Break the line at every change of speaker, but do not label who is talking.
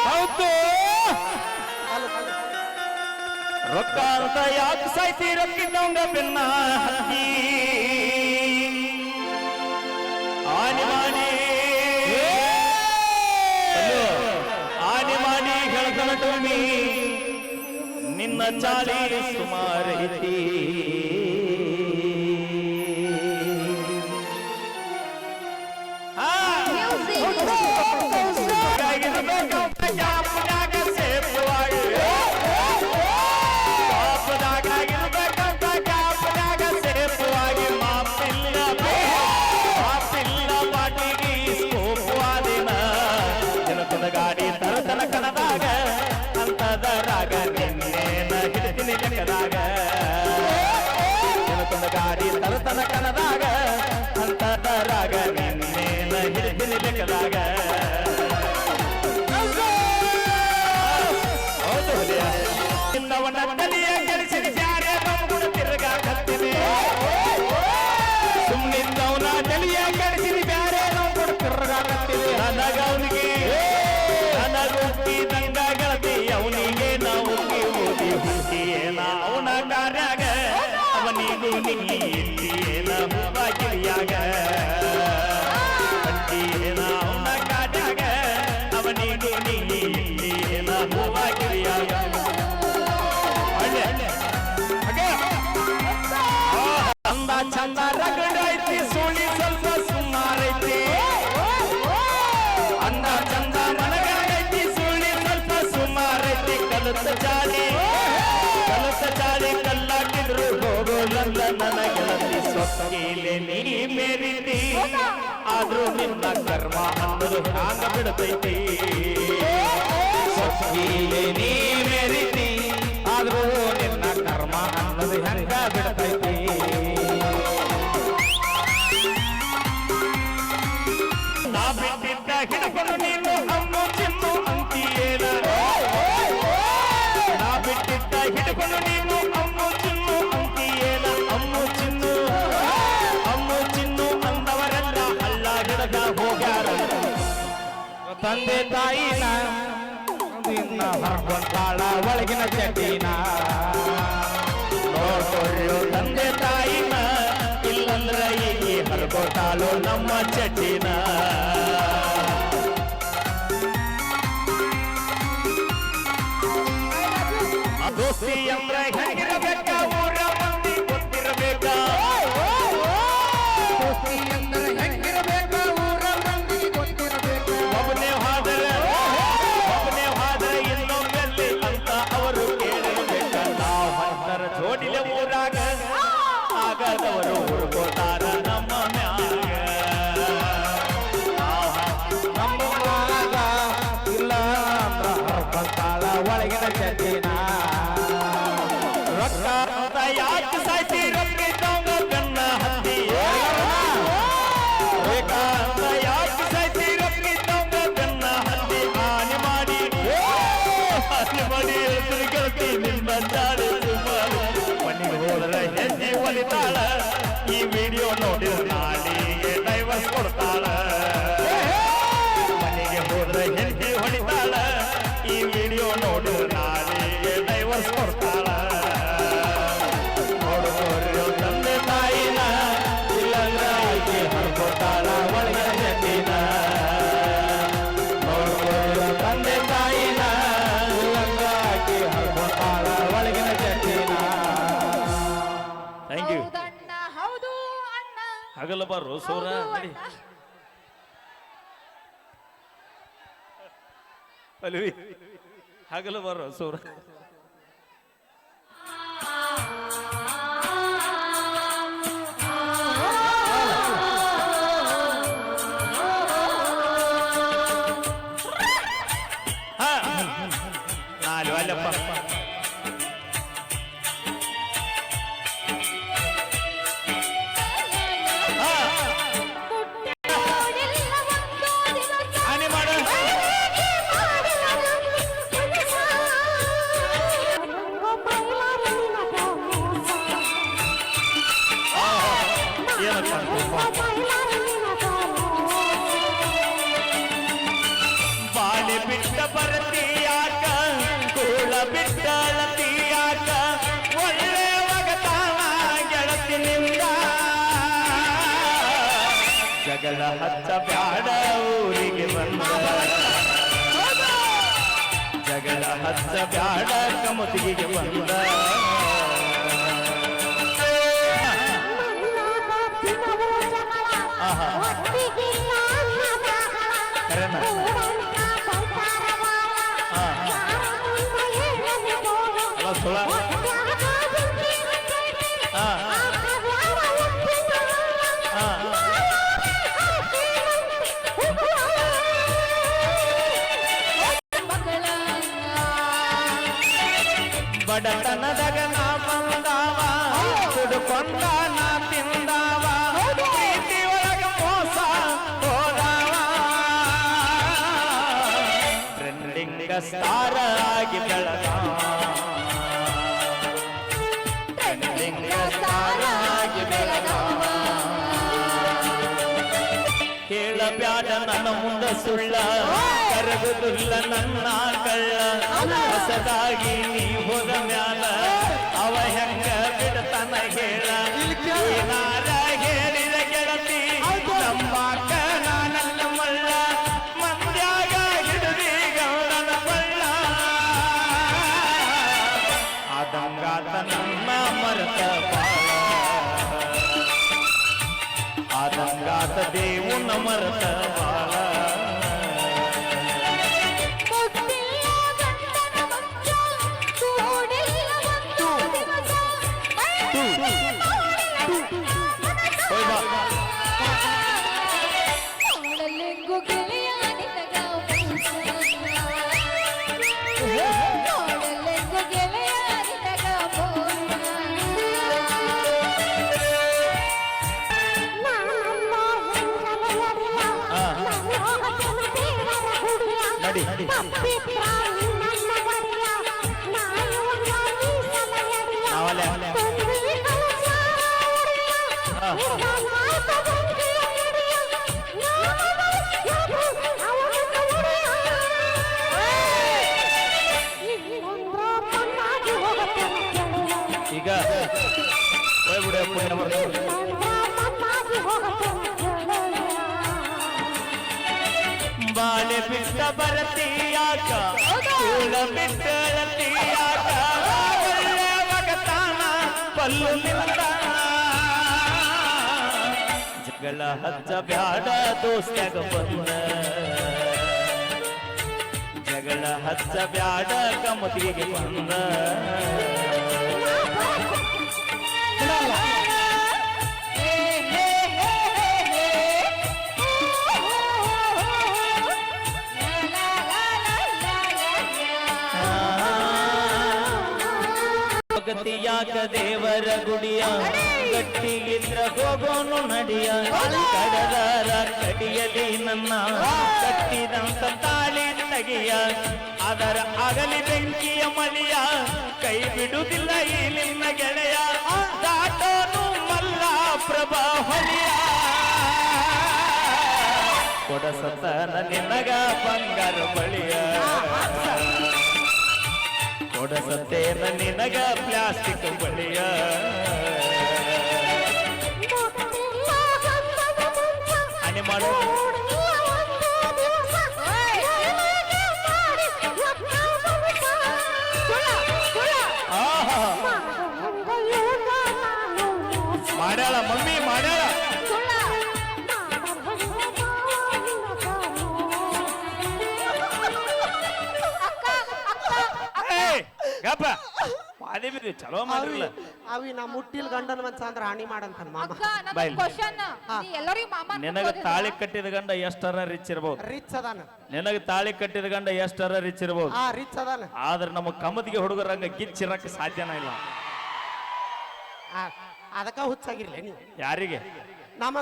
ಹೌದು ರೊಕ್ಕ ಅಂತ ಯಾಕೆ ಸಾಯ್ತಿ ರೊಕ್ಕಿದ್ದವಂಗ ಬೆನ್ನ ಹತ್ತಿ ಆನೆ ಮಾಡಿ ಗೆಳತನ ಟೋಮಿ ನಿನ್ನ ಚಾಳಿ ಸುಮಾರೈತಿ ಗಾಡಿ ತರತನ ಕಣದಾಗ ಅಂತದರಾಗ ನಿನ್ನೇನ ಹಿಡಿತೀನಿ ಲೆಕ್ಕದಾಗ ಗಾಡಿ ತರತನ ಕಣದಾಗ ಅಂತದರಾಗ ನಿನ್ನೇನ ಹಿಡಿತೀನಿ ಲೆಕ್ಕದಾಗ ಹೌದು ಇನ್ನವನ್ನ ತಲೆಯ ಗೆಳಿಸಿದ ಬ್ಯಾರೆ ನಮ್ಗುಣ ತಿರುಗಾಕತ್ತೀನಿ ಸುಮ್ಮನಿದ್ದವನ ತಲೆಯ ಗೆಳಿಸಿದ ಬ್ಯಾರೆ ನಮ್ಗುಣ ತಿರುಗಾಕತ್ತೀನಿ ನನಗ ಅವನಿಗೆ ನನಗುಟ್ಟಿದಂಗ ಗೆಳತಿ ಅವನಿಗೆ ನಾವು ಓದಿ ಹುಟ್ಟಿಯೇನ ಅವನ ಕಾರ್ಯಾಗ ಅವನಿಗೂ ನಿಂಗಿ ಇಟ್ಟಿಯೇನ ಹೂವಾಗಿರಿಯಾಗ ಹಟ್ಟಿಯೇನ ಅವನ ಕಾರ್ಯಾಗ ಅವನಿಗೂ ನಿಂಗಿ ಇಟ್ಟಿಯೇನ ಹೂವಾಗಿರಿಯಾಗ ಅಂದ ಚಂದ ರಗಡೈತಿ ಸುಳಿ ಸ್ವಲ್ಪ ಸುಮಾರೈತಿ ಅಂದ ಚಂದ ಮನಗೈತಿ ಸುಳಿ ಸ್ವಲ್ಪ ಸುಮಾರೈತಿ ಕಲಸ ಚಾಲಿ ಕಲ್ಲಾಕಿದ್ರು ಹೋಗೋಲಂದ ನನಗೆಳತಿ ಸೊಕ್ಕಿಲೆ ನೀ ಮೇರಿತಿ ಆದ್ರೂ ನಿನ್ನ ಕರ್ಮ ಅನ್ನೋದು ಹಾಂಗ ಬಿಡತೈತಿ ಸೊಕ್ಕಿಲೆ ನೀ ಮೇರಿತಿ ಆದ್ರೂ ನಿನ್ನ ಕರ್ಮ ಅನ್ನೋದು ಹೆಂಗ ಬಿಡತೈತಿ ನಾ ಬಿಟ್ಟಿದ್ದ ಹಿಡ್ಕೊಂಡು ನೀನು ಅಮ್ಮು ಚಿಮ್ಮು ಅಂತೀಯೇನ ನಾ ಬಿಟ್ಟಿದ್ದ ಹಿಡ್ಕೊಂಡು ನೀನು ಅಮ್ಮು ಚಿನ್ನು ಅಂತೀಯೇನ ಅಮ್ಮು ಚಿನ್ನು ಅಂದವರೆಲ್ಲ ಹಳ್ಳ ಹಿಡಗ ಹೋಗ್ಯಾರ ತಂದೆ ತಾಯಿನ ಹೊರಗೊಂಡಾಳ ಒಳಗಿನ ಚಟಿನ ನೋಡ್ಕೊಳ್ಳು ತಂದೆ ತಾಯಿನ ಇಲ್ಲಂದ್ರ ಈಗ ಹರ್ಕೊತಾಳು ನಮ್ಮ ಚಟಿನ ದೋಸ್ತಿ ಅಂದ್ರ ಹೆಂಗಿರಬೇಕ ಊರ ಮಂದಿ ಗೊತ್ತಿರಬೇಕ ದೋಸ್ತಿ ಅಂದ್ರ ಹೆಂಗಿರಬೇಕ ಊರ ಮಂದಿ ಗೊತ್ತಿರಬೇಕ ಒಬ್ಬನೇ ಹಾದರೆ ಇನ್ನೊಬ್ಬೆಲ್ಲಿ ಅಂತ ಅವರು ಕೇಳಿರಬೇಕ ನಾವು ಹತ್ತರ ಜೋಡಿಲೆ ಊರಾಗ ಆಗದವರು ಹುಡುಕೋತಾರ ನಮ್ಮ ಮ್ಯಾಗ ನಮ್ಮ ಮ್ಯಾಗ ಇಲ್ಲ ಅಂದ್ರ ಹರ್ಕೊಂತಾಳ ಒಳಗಿನ ಚಟಿನ ರೊಕ್ಕ ಯಾಕೆ ಸಾಯ್ತಿ ರೊಕ್ಕಿದ್ದವಂಗ ಬೆನ್ನ ಹತ್ತಿ ಬೇಕಾದ ಯಾಕೆ ಸಾಯ್ತಿ ರೊಕ್ಕಿದ್ದವಂಗ ಬೆನ್ನ ಹತ್ತಿ ಹಾನಿ ಮಾಡಿ ಹೆಸರು ಗೆಳತಿ ನಿನ್ನ ಚಾಳಿ ಮನೆಗೆ ಹೋದ್ರೆ ಹೆಜ್ಜೆ ಹೊಲಿತಾಳ ಈ ವಿಡಿಯೋ ನೋಡಿದ್ರೆ ನಾಳಿಗೆ ಡೈವರ್ಸ್ ಕೊಡ್ತಾಳ ಮನೆಗೆ ಹೋದ್ರೆ ಹೆಜ್ಜೆ ಹೊಲಿತಾಳ ಈ ವಿಡಿಯೋ ನೋಡಿದ್ರೆ ನಾಳಿಗೆ ಡೈವರ್ಸ್ ಕೊಡ್ತಾಳ ನೋಡು ತಂದೆ ತಾಯಿನ ಇಲ್ಲಂದ್ರ ಆಕೆ ಹರ್ಕೊತಾಳ ಒಳಗಿನ ಜಟ್ಟಿನ ನೋಡು ತಂದೆ ತಾಯಿನ ಇಲ್ಲಂದ್ರ ಆಕೆ ಹರ್ಕೊತಾಳ ಒಳಗಿನ ಜಟ್ಟಿನ ಥ್ಯಾಂಕ್ ಯು ಹಗಲ ಬಾರು ಸೋರ ನಡಿ ಅಲ್ವಿ ಹಗಲ ಬಾರು ಸೋರ ನಾಲು ಅಲ್ಲಪ್ಪ ಬಾಳೆ ಬಿಟ್ಟ ಬರತೀಯಾಕ ಕೂಳ ಬಿಟ್ಟಳತೀಯಾಕ ಒಳ್ಳೆ ಒಗತಾನ ಗೆಳತಿನಿಂದ ಜಗಳ ಹಚ್ಚ ಬ್ಯಾಡ ಊರಿಗೆ ಬಂದ ಜಗಳ ಹಚ್ಚ ಬ್ಯಾಡ ಕಮತಿಗೆ ಬಂದ ಬಡತನದಾಗ ನಾ ಬಂದಾವ ಸುಡುಕೊಂಡ ನಾ ತಿಂದಾವ ಪ್ರೀತಿ ಒಳಗ ಮೋಸ ಹೋದಾವ ಟ್ರೆಂಡಿಂಗ್ ಸ್ಟಾರ್ ಆಗಿ ಬೆಳಗಾವ ಟ್ರೆಂಡಿಂಗ್ ಸ್ಟಾರ್ ಆಗಿ ಬೆಳಗಾವ ಹೇಳಬ್ಯಾಡ ನನ್ನ ಮುಂದ ಸುಳ್ಳ ಕರಗುದಿಲ್ಲ ನನ್ನ ಕಳ್ಳ ಹೊಸದಾಗಿ ನೀ ಹೋದ ಮ್ಯಾಲ ಅವ ಹೆಂಗ ಬಿಡತನ ಹೇಳ ಏನಾರ ಹೇಳಿದ ಗೆಳತಿ ನಂಬಾಕ ನಾನಲ್ಲ ಮಳ್ಳ ಮಂದ್ಯಾಗ ಹಿಡಿದಿ ಗೌಡನ ಕೊಳ್ಳ ಆದಂಗಾತ ನನ್ನ ಮರತ ಬಾಳ ಆದಂಗಾತ ದೇವುನ ಮರತ ಬಾಳ ಈಗ ಬಾಳೆ ಬಿಟ್ಟ ಬರತೀಯಾಕ ಕೂಳ ಬಿಟ್ಟಳತೀಯಾಕ ಒಳ್ಳೆ ಒಗತಾನ ಪಲ್ಲು ನಿಂದ ಜಗಳ ಹಚ್ಚ ಬ್ಯಾಡ ದೋಸ್ತ್ಯಾಗ ಬಂದ ಜಗಳ ಹಚ್ಚ ಬ್ಯಾಡ ಕಮತಿಗೆ ಬಂದ ಗತಿಯಾಕ ದೇವರ ಗುಡಿಯ ಗಟ್ಟಿಗಿದ್ರ ಹೋಗೋನು ನಡಿಯ ಕಡದಾರ ಕಡಿಯಲಿ ನನ್ನ ಕಟ್ಟಿದಂತ ತಾಳಿ ತಗಿಯ ಅದರ ಅಗಲಿ ಬೆಂಕಿಯ ಮಲಿಯ ಕೈ ಬಿಡುವುದಿಲ್ಲ ಈ ನಿನ್ನ ಗೆಳೆಯ ದಾಟೋನು ಮಲ್ಲ ಪ್ರಭಾ ಹೊಲಿಯ ಕೊಡಸತನ ನಿನಗ ಬಂಗಾರ ಬಳಿಯ ಕೊಡಸತ್ತೇನ ನಿನಗ ಪ್ಲಾಸ್ಟಿಕ್ ಬಳಿಯ ಹನಿ ಮಾಡೋ ಮಾಡ್ಯಾಳ ಮಮ್ಮಿ ಮಾಡ್ಯಾಳ ಗಪ್ಪ ಮಾದೇ ಬಿದ್ದಿ ಚಲೋ ಮಾಡಿರಲ್ಲ
ಅವಿ ನಾ ಮುಟ್ಟಿಲ್ ಗಂಡನ ಮನ್ಸ ಅಂದ್ರ ಹಾನಿ ಮಾಡಂತ ಮಾಮ
ನಿನಗ ತಾಳಿ ಕಟ್ಟಿದ ಗಂಡ ಎಷ್ಟರ ರಿಚ್ ಇರ್ಬೋದು
ರಿಚ್ ಅದಾನ
ನಿನಗ ತಾಳಿ ಕಟ್ಟಿದ ಗಂಡ ಎಷ್ಟರ ರಿಚ್ ಇರ್ಬೋದು
ರಿಚ್ ಅದಾನ
ಆದ್ರೆ ನಮ್ಮ ಕಮದಿಗೆ ಹುಡುಗರಂಗ ಗಿಚ್ಚಿರಕ್ಕೆ ಸಾಧ್ಯನ ಇಲ್ಲ
ಅದಕ್ಕ ಹುಚ್ಚಾಗಿರ್ಲಿ ನೀವು
ಯಾರಿಗೆ
ನಮಗ